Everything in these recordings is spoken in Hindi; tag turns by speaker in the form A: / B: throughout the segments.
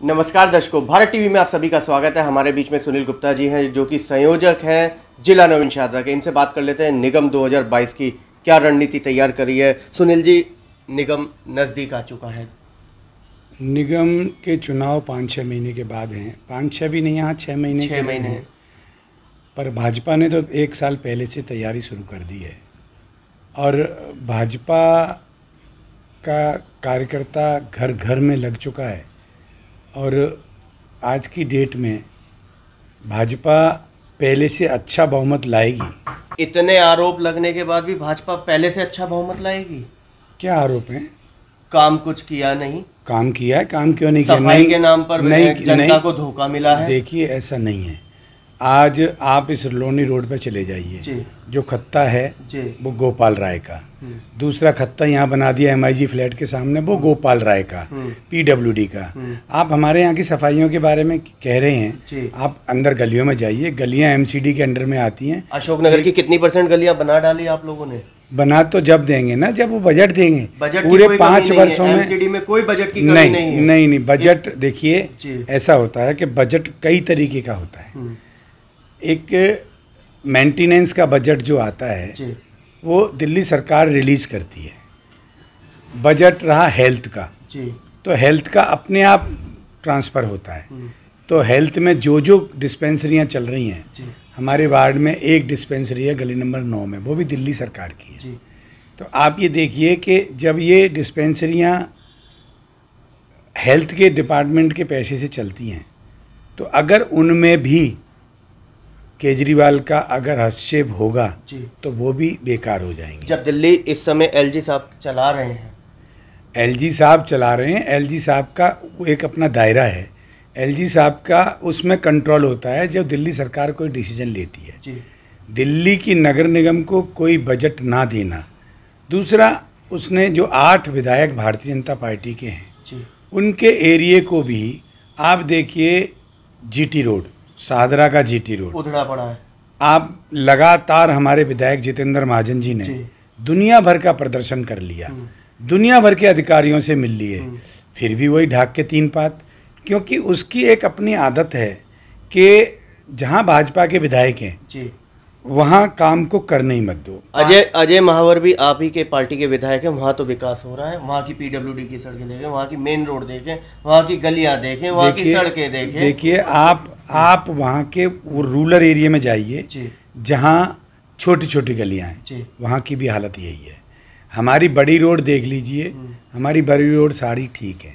A: नमस्कार दर्शकों, भारत टीवी में आप सभी का स्वागत है। हमारे बीच में सुनील गुप्ता जी हैं जो कि संयोजक हैं जिला नवीन शाहदरा के। इनसे बात कर लेते हैं निगम 2022 की क्या रणनीति तैयार करी है। सुनील जी, निगम नज़दीक आ चुका है।
B: निगम के चुनाव 5-6 महीने के बाद हैं। 5-6 भी नहीं, यहाँ 6 महीने
A: 6 महीने हैं।
B: पर भाजपा ने तो 1 साल पहले से तैयारी शुरू कर दी है और भाजपा का कार्यकर्ता घर घर में लग चुका है और आज की डेट में भाजपा पहले से अच्छा बहुमत लाएगी।
A: इतने आरोप लगने के बाद भी भाजपा पहले से अच्छा बहुमत लाएगी?
B: क्या आरोप हैं?
A: काम कुछ किया नहीं।
B: काम किया है, काम क्यों नहीं किया?
A: सफाई के नाम पर जनता को धोखा मिला है।
B: देखिए, ऐसा नहीं है। आज आप इस लोनी रोड पे चले जाइए, जो खत्ता है वो गोपाल राय का, दूसरा खत्ता यहाँ बना दिया MIG फ्लैट के सामने, वो गोपाल राय का, PWD का। आप हमारे यहाँ की सफाइयों के बारे में कह रहे हैं, आप अंदर गलियों में जाइए, गलियाँ MCD के अंडर में आती हैं।
A: अशोकनगर की कितनी % गलियाँ बना डाली आप लोगों ने?
B: बना तो जब देंगे ना, जब वो बजट देंगे। पूरे 5 वर्षों में
A: MCD में कोई बजट की कमी नहीं है।
B: नहीं, बजट देखिए ऐसा होता है कि बजट कई तरीके का होता है। एक मेंटेनेंस का बजट जो आता है वो दिल्ली सरकार रिलीज करती है। बजट रहा हेल्थ का, तो हेल्थ का अपने आप ट्रांसफ़र होता है। तो हेल्थ में जो डिस्पेंसरियां चल रही हैं, हमारे वार्ड में एक डिस्पेंसरी है गली नंबर 9 में, वो भी दिल्ली सरकार की है। तो आप ये देखिए कि जब ये डिस्पेंसरियां हेल्थ के डिपार्टमेंट के पैसे से चलती हैं, तो अगर उनमें भी केजरीवाल का अगर हस्तक्षेप होगा तो वो भी बेकार हो जाएंगे।
A: जब दिल्ली इस समय LG साहब चला रहे हैं,
B: LG साहब चला रहे हैं, LG साहब का एक अपना दायरा है। LG साहब का उसमें कंट्रोल होता है जब दिल्ली सरकार कोई डिसीजन लेती है। दिल्ली की नगर निगम को कोई बजट ना देना, दूसरा उसने जो 8 विधायक भारतीय जनता पार्टी के हैं, उनके एरिए को भी आप देखिए, GT रोड, शाहदरा का GT रोड
A: उधड़ा पड़ा है। आप
B: लगातार हमारे विधायक जितेंद्र महाजन जी ने दुनिया भर का प्रदर्शन कर लिया, दुनिया भर के अधिकारियों से मिल लिए, फिर भी वही ढाक के 3 पात। क्योंकि उसकी एक अपनी आदत है कि जहां भाजपा के विधायक हैं वहां काम को करने ही मत दो।
A: अजय महावर भी आप ही के पार्टी के विधायक हैं। वहाँ तो विकास हो रहा है, वहाँ की PWD की सड़कें देखें, वहाँ की मेन रोड देखें, वहाँ की गलियाँ देखें, वहाँ की सड़कें देखें।
B: देखिए, आप वहाँ के रूरल एरिया में जाइए जहाँ छोटी छोटी गलियाँ हैं, वहाँ की भी हालत यही है। हमारी बड़ी रोड देख लीजिए, हमारी बड़ी रोड सारी ठीक है,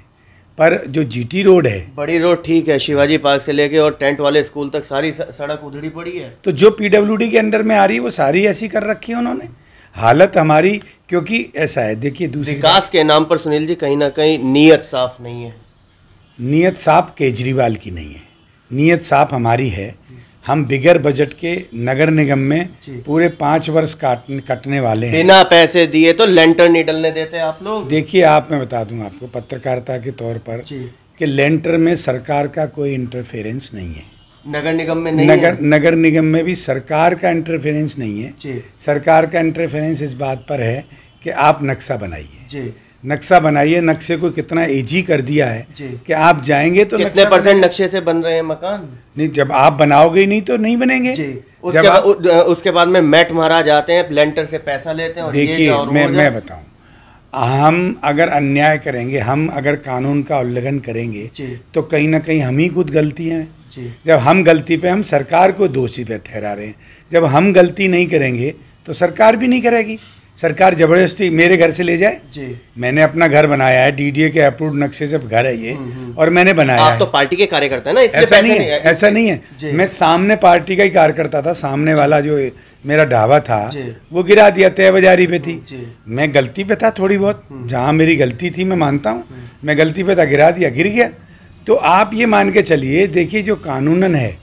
B: पर जो GT रोड है,
A: बड़ी रोड ठीक है, शिवाजी पार्क से लेके और टेंट वाले स्कूल तक सारी सड़क उधड़ी पड़ी है।
B: तो जो PWD के अंडर में आ रही है वो सारी ऐसी कर रखी है उन्होंने। हालत हमारी, क्योंकि ऐसा है, देखिए, दूसरी
A: विकास के नाम पर सुनील जी कहीं ना कहीं नीयत साफ नहीं है।
B: नीयत साफ केजरीवाल की नहीं है, नीयत साफ हमारी है। हम बिगर बजट के नगर निगम में पूरे 5 वर्ष कटने वाले हैं।
A: बिना पैसे दिए तो लेंटर नहीं डलने देते आप लोग।
B: देखिए, मैं बता दूं आपको पत्रकारिता के तौर पर कि लेंटर में सरकार का कोई इंटरफेरेंस नहीं है।
A: नगर निगम में नहीं
B: नगर निगम में भी सरकार का इंटरफेरेंस नहीं है। सरकार का इंटरफेरेंस इस बात पर है कि आप नक्शा बनाइए, नक्शा बनाइए। नक्शे को कितना ईजी कर दिया है कि आप जाएंगे तो
A: कितने % नक्शे से बन रहे हैं मकान?
B: नहीं, जब आप बनाओगे नहीं तो नहीं बनेंगे।
A: उसके बाद में मैट मारा जाते हैं, लेंटर से पैसा लेते हैं। और
B: देखिए, मैं बताऊं, हम अगर अन्याय करेंगे, हम अगर कानून का उल्लंघन करेंगे तो कहीं ना कहीं हम ही खुद गलती है। जब हम गलती पे हम सरकार को दोषी पे ठहरा रहे हैं, जब हम गलती नहीं करेंगे तो सरकार भी नहीं करेगी। सरकार जबरदस्ती मेरे घर से ले जाए, मैंने अपना घर बनाया है, DDA के अप्रूव्ड नक्शे से घर है ये, और मैंने बनाया है।
A: आप तो पार्टी के कार्यकर्ता है ना, इसलिए
B: ऐसा नहीं है। मैं सामने पार्टी का ही कार्यकर्ता था। सामने वाला जो मेरा ढाबा था वो गिरा दिया, तय बाजारी पे थी। मैं गलती पे था थोड़ी बहुत, जहाँ मेरी गलती थी मैं मानता हूँ, मैं गलती पे था, गिरा दिया, गिर गया। तो आप ये मान के चलिए, देखिए, जो कानूनन है,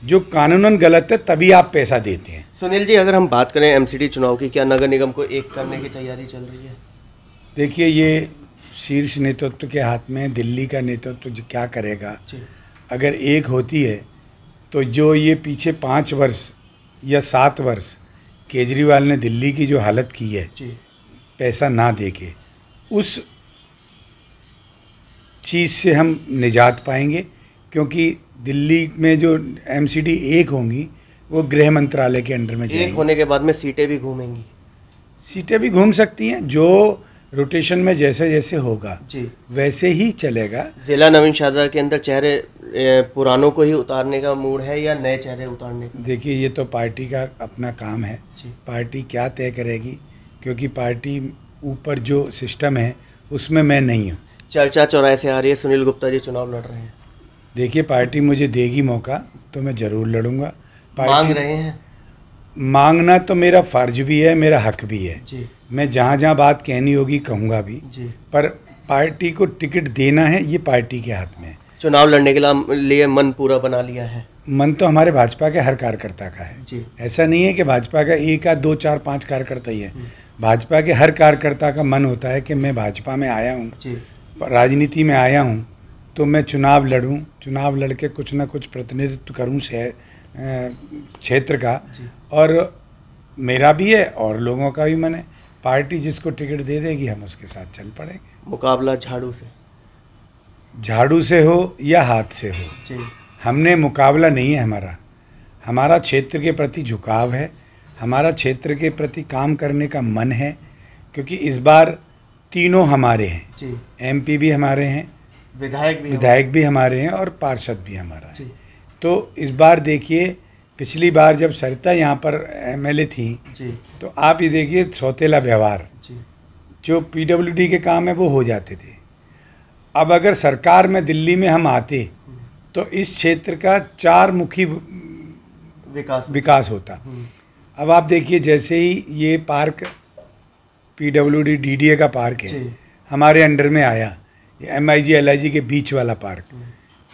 B: जो कानूनन गलत है, तभी आप पैसा देते हैं।
A: सुनील जी, अगर हम बात करें MCD चुनाव की, क्या नगर निगम को एक करने की तैयारी चल रही है?
B: देखिए, ये शीर्ष नेतृत्व के हाथ में, दिल्ली का नेतृत्व जो क्या करेगा। अगर एक होती है तो जो ये पीछे 5 वर्ष या 7 वर्ष केजरीवाल ने दिल्ली की जो हालत की है, पैसा ना दे के, उस चीज़ से हम निजात पाएंगे, क्योंकि दिल्ली में जो MCD 1 होंगी वो गृह मंत्रालय के अंडर में जाएंगी।
A: एक होने के बाद में सीटें भी घूमेंगी।
B: सीटें भी घूम सकती हैं, जो रोटेशन में जैसे जैसे होगा
A: जी
B: वैसे ही चलेगा।
A: जिला नवीन शाहजहाँ के अंदर चेहरे पुरानों को ही उतारने का मूड है या नए चेहरे उतारने का?
B: देखिए, ये तो पार्टी का अपना काम है, पार्टी क्या तय करेगी, क्योंकि पार्टी ऊपर जो सिस्टम है उसमें मैं नहीं हूँ।
A: चर्चा चौराहे से आ रही है सुनील गुप्ता जी चुनाव लड़ रहे हैं।
B: देखिए, पार्टी मुझे देगी मौका तो मैं ज़रूर लड़ूंगा।
A: मांग रहे हैं?
B: मांगना तो मेरा फर्ज भी है, मेरा हक भी है
A: जी।
B: मैं जहाँ जहाँ बात कहनी होगी कहूँगा भी
A: जी।
B: पर पार्टी को टिकट देना है, ये पार्टी के हाथ में है।
A: चुनाव लड़ने के लिए मन पूरा बना लिया है?
B: मन तो हमारे भाजपा के हर कार्यकर्ता का है
A: जी।
B: ऐसा नहीं है कि भाजपा का 1 या 2 4 5 कार्यकर्ता ही है। भाजपा के हर कार्यकर्ता का मन होता है कि मैं भाजपा में आया हूँ, राजनीति में आया हूँ, तो मैं चुनाव लड़ूँ, चुनाव लड़ के कुछ ना कुछ प्रतिनिधित्व करूँ क्षेत्र का, और मेरा भी है और लोगों का भी मन है। पार्टी जिसको टिकट दे देगी हम उसके साथ चल पड़ेंगे।
A: मुकाबला झाड़ू से
B: हो या हाथ से हो
A: जी।
B: हमने मुकाबला नहीं है हमारा क्षेत्र के प्रति झुकाव है, हमारा क्षेत्र के प्रति काम करने का मन है, क्योंकि इस बार तीनों हमारे हैं
A: जी।
B: MP भी हमारे हैं, विधायक भी हमारे हैं और पार्षद भी हमारा है। तो इस बार देखिए, पिछली बार जब सरिता यहाँ पर MLA थी
A: जी।
B: तो आप ये देखिए सौतेला व्यवहार जो PWD के काम है वो हो जाते थे। अब अगर सरकार में दिल्ली में हम आते तो इस क्षेत्र का 4 मुखी विकास होता। अब आप देखिए, जैसे ही ये पार्क PWD DDA का पार्क है हमारे अंडर में आया, ये MIG LIG के बीच वाला पार्क,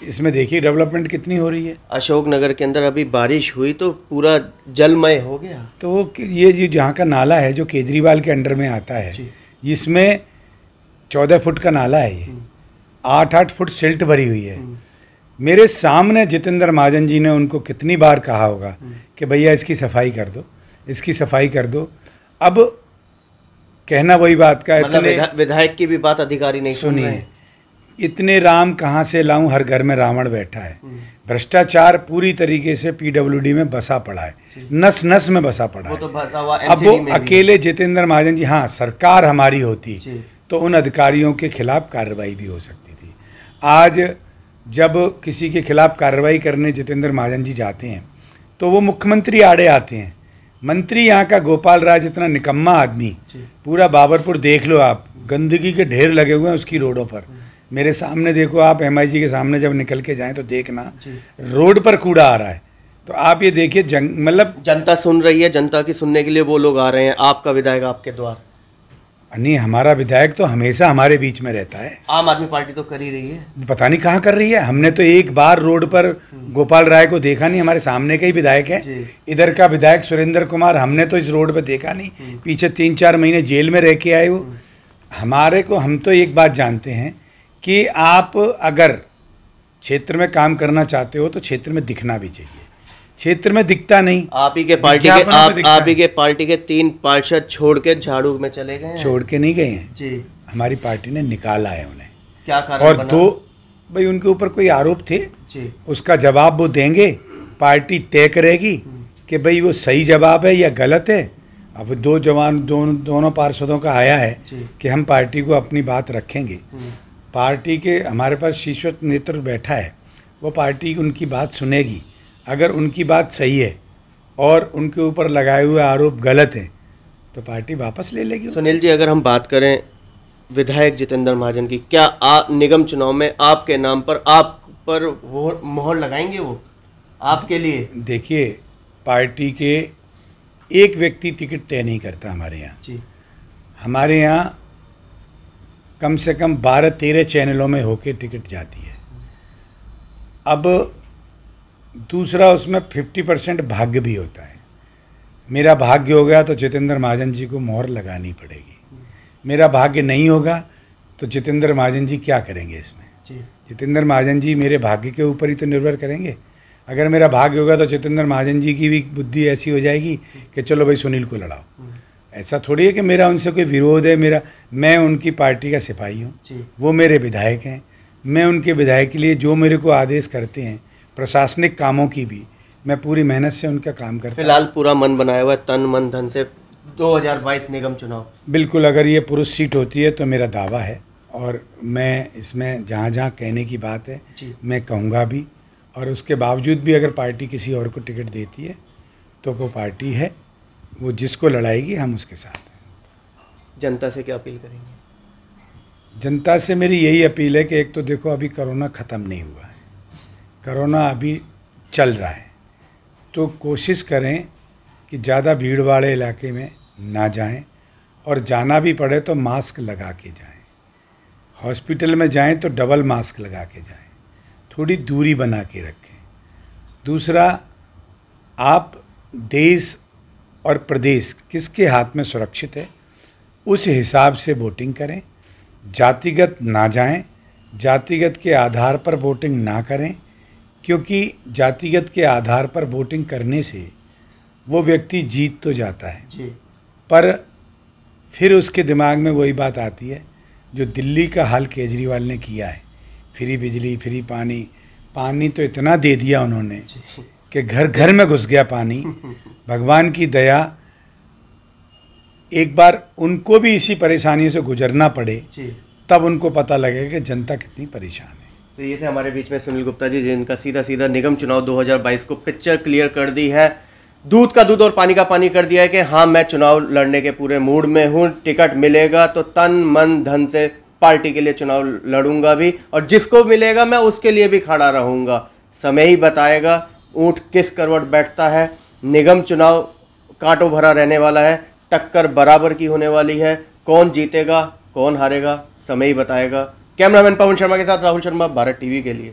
B: इसमें देखिए डेवलपमेंट कितनी हो रही है।
A: अशोकनगर के अंदर अभी बारिश हुई तो पूरा जलमय हो गया।
B: तो ये जो जहाँ का नाला है जो केजरीवाल के अंडर में आता है, इसमें 14 फुट का नाला है, ये 8-8 फुट सिल्ट भरी हुई है। मेरे सामने जितेंद्र महाजन जी ने उनको कितनी बार कहा होगा कि भैया इसकी सफाई कर दो, इसकी सफाई कर दो। अब कहना वही बात का,
A: मतलब विधायक की भी बात अधिकारी नहीं सुन रहे हैं।
B: इतने राम कहाँ से लाऊं, हर घर में रावण बैठा है। भ्रष्टाचार पूरी तरीके से PWD में बसा पड़ा है, नस नस में बसा पड़ा है।
A: तो बसा हुआ
B: अब वो अकेले जितेंद्र महाजन जी, हाँ सरकार हमारी होती तो उन अधिकारियों के खिलाफ कार्रवाई भी हो सकती थी। आज जब किसी के खिलाफ कार्रवाई करने जितेंद्र महाजन जी जाते हैं तो वो मुख्यमंत्री आड़े आते हैं। मंत्री यहाँ का गोपाल राय जितना निकम्मा आदमी, पूरा बाबरपुर देख लो आप, गंदगी के ढेर लगे हुए हैं उसकी रोडों पर। मेरे सामने देखो आप, MIG के सामने जब निकल के जाएं तो देखना रोड पर कूड़ा आ रहा है। तो आप ये देखिए, मतलब
A: जनता सुन रही है, जनता की सुनने के लिए वो लोग आ रहे हैं। आपका विधायक आपके द्वार?
B: नहीं, हमारा विधायक तो हमेशा हमारे बीच में रहता है।
A: आम आदमी पार्टी तो कर ही रही है,
B: पता नहीं कहाँ कर रही है। हमने तो एक बार रोड पर गोपाल राय को देखा नहीं, हमारे सामने का ही विधायक है। इधर का विधायक सुरेंद्र कुमार, हमने तो इस रोड पर देखा नहीं। पीछे 3-4 महीने जेल में रह के आए वो। हमारे को, हम तो एक बात जानते हैं कि आप अगर क्षेत्र में काम करना चाहते हो तो क्षेत्र में दिखना भी चाहिए। क्षेत्र में दिखता नहीं।
A: आप ही के पार्टी के 3 पार्षद छोड़ के झाड़ू में चले गए हैं।
B: छोड़ के नहीं गए हैं
A: जी,
B: हमारी पार्टी ने निकाला है उन्हें।
A: क्या कारण
B: और
A: बना?
B: 2 भाई उनके ऊपर कोई आरोप थे
A: जी,
B: उसका जवाब वो देंगे, पार्टी तय करेगी कि भाई वो सही जवाब है या गलत है। अब दोनों पार्षदों का आया है कि हम पार्टी को अपनी बात रखेंगे। पार्टी के हमारे पास शीर्षस्थ नेतृत्व बैठा है, वो पार्टी उनकी बात सुनेगी। अगर उनकी बात सही है और उनके ऊपर लगाए हुए आरोप गलत हैं तो पार्टी वापस ले लेगी।
A: सुनील जी, अगर हम बात करें विधायक जितेंद्र महाजन की, क्या निगम चुनाव में आपके नाम पर, आप पर वो मोहर लगाएंगे वो आपके लिए?
B: देखिए, पार्टी के एक व्यक्ति टिकट तय नहीं करता हमारे यहाँ जी। हमारे यहाँ कम से कम 12-13 चैनलों में होके टिकट जाती है। अब दूसरा, उसमें 50% भाग्य भी होता है। मेरा भाग्य हो गया तो जितेंद्र महाजन जी को मोहर लगानी पड़ेगी। मेरा भाग्य नहीं होगा तो जितेंद्र महाजन जी क्या करेंगे इसमें? जितेंद्र महाजन जी मेरे भाग्य के ऊपर ही तो निर्भर करेंगे। अगर मेरा भाग्य होगा तो जितेंद्र महाजन जी की भी बुद्धि ऐसी हो जाएगी कि चलो भाई सुनील को लड़ाओ। ऐसा थोड़ी है कि मेरा उनसे कोई विरोध है। मैं उनकी पार्टी का सिपाही हूँ, वो मेरे विधायक हैं। मैं उनके विधायक के लिए जो मेरे को आदेश करते हैं, प्रशासनिक कामों की भी मैं पूरी मेहनत से उनका काम करता हूँ।
A: फिलहाल पूरा मन बनाया हुआ है तन मन धन से 2022 निगम चुनाव।
B: बिल्कुल, अगर ये पुरुष सीट होती है तो मेरा दावा है, और मैं इसमें जहाँ जहाँ कहने की बात है मैं कहूँगा भी, और उसके बावजूद भी अगर पार्टी किसी और को टिकट देती है तो वो पार्टी है, वो जिसको लड़ाएगी हम उसके साथ हैं।
A: जनता से क्या अपील करेंगे?
B: जनता से मेरी यही अपील है कि एक तो देखो अभी कोरोना ख़त्म नहीं हुआ है, कोरोना अभी चल रहा है, तो कोशिश करें कि ज़्यादा भीड़ वाले इलाके में ना जाएं, और जाना भी पड़े तो मास्क लगा के जाएं। हॉस्पिटल में जाएं तो डबल मास्क लगा के जाएं, थोड़ी दूरी बना के रखें। दूसरा, आप देश और प्रदेश किसके हाथ में सुरक्षित है उस हिसाब से वोटिंग करें। जातिगत ना जाएं, जातिगत के आधार पर वोटिंग ना करें, क्योंकि जातिगत के आधार पर वोटिंग करने से वो व्यक्ति जीत तो जाता है
A: जी,
B: पर फिर उसके दिमाग में वही बात आती है जो दिल्ली का हाल केजरीवाल ने किया है। फ्री बिजली, फ्री पानी, पानी तो इतना दे दिया उन्होंने कि घर घर में घुस गया पानी। भगवान की दया, एक बार उनको भी इसी परेशानियों से गुजरना पड़े तब उनको पता लगेगा कि जनता कितनी परेशान है।
A: तो ये थे हमारे बीच में सुनील गुप्ता जी, जिनका सीधा सीधा निगम चुनाव 2022 को पिक्चर क्लियर कर दी है, दूध का दूध और पानी का पानी कर दिया है कि हाँ मैं चुनाव लड़ने के पूरे मूड में हूँ, टिकट मिलेगा तो तन मन धन से पार्टी के लिए चुनाव लड़ूंगा भी, और जिसको मिलेगा मैं उसके लिए भी खड़ा रहूंगा। समय ही बताएगा ऊँट किस करवट बैठता है। निगम चुनाव कांटों भरा रहने वाला है, टक्कर बराबर की होने वाली है, कौन जीतेगा कौन हारेगा समय ही बताएगा। कैमरामैन पवन शर्मा के साथ राहुल शर्मा, भारत टीवी के लिए।